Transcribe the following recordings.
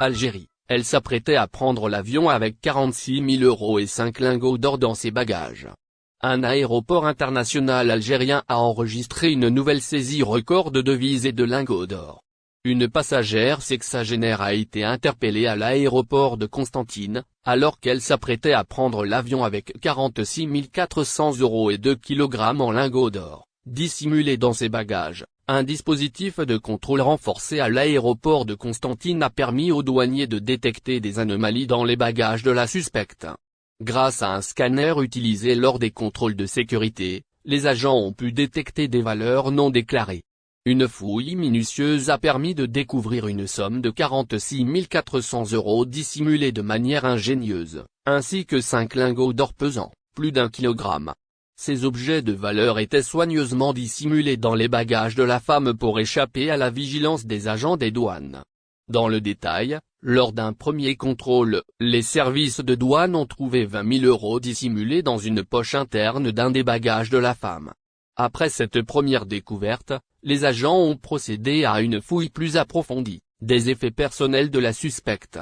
Algérie. Elle s'apprêtait à prendre l'avion avec 46 000 € et 5 lingots d'or dans ses bagages. Un aéroport international algérien a enregistré une nouvelle saisie record de devises et de lingots d'or. Une passagère sexagénaire a été interpellée à l'aéroport de Constantine, alors qu'elle s'apprêtait à prendre l'avion avec 46 400 € et 2 kg en lingots d'or, dissimulés dans ses bagages. Un dispositif de contrôle renforcé à l'aéroport de Constantine a permis aux douaniers de détecter des anomalies dans les bagages de la suspecte. Grâce à un scanner utilisé lors des contrôles de sécurité, les agents ont pu détecter des valeurs non déclarées. Une fouille minutieuse a permis de découvrir une somme de 46 400 € dissimulée de manière ingénieuse, ainsi que 5 lingots d'or pesant plus d'1 kilogramme. Ces objets de valeur étaient soigneusement dissimulés dans les bagages de la femme pour échapper à la vigilance des agents des douanes. Dans le détail, lors d'un premier contrôle, les services de douane ont trouvé 20 000 € dissimulés dans une poche interne d'un des bagages de la femme. Après cette première découverte, les agents ont procédé à une fouille plus approfondie des effets personnels de la suspecte.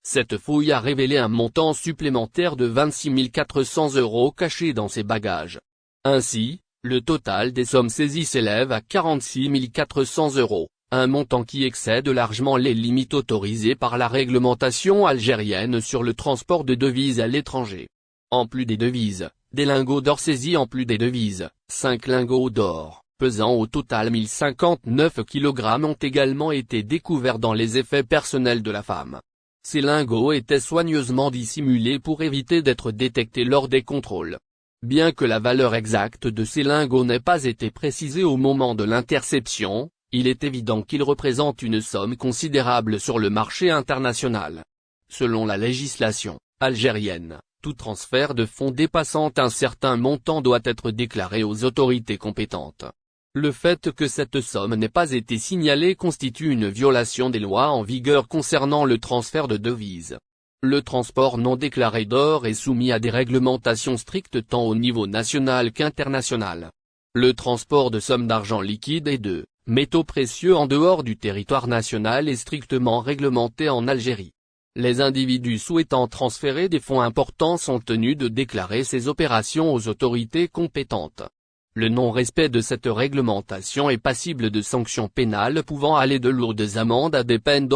Cette fouille a révélé un montant supplémentaire de 26 400 € caché dans ses bagages. Ainsi, le total des sommes saisies s'élève à 46 400 €, un montant qui excède largement les limites autorisées par la réglementation algérienne sur le transport de devises à l'étranger. En plus des devises, des lingots d'or saisis. En plus des devises, 5 lingots d'or, pesant au total 1059 kg ont également été découverts dans les effets personnels de la femme. Ces lingots étaient soigneusement dissimulés pour éviter d'être détectés lors des contrôles. Bien que la valeur exacte de ces lingots n'ait pas été précisée au moment de l'interception, il est évident qu'ils représentent une somme considérable sur le marché international. Selon la législation algérienne, tout transfert de fonds dépassant un certain montant doit être déclaré aux autorités compétentes. Le fait que cette somme n'ait pas été signalée constitue une violation des lois en vigueur concernant le transfert de devises. Le transport non déclaré d'or est soumis à des réglementations strictes tant au niveau national qu'international. Le transport de sommes d'argent liquide et de métaux précieux en dehors du territoire national est strictement réglementé en Algérie. Les individus souhaitant transférer des fonds importants sont tenus de déclarer ces opérations aux autorités compétentes. Le non-respect de cette réglementation est passible de sanctions pénales pouvant aller de lourdes amendes à des peines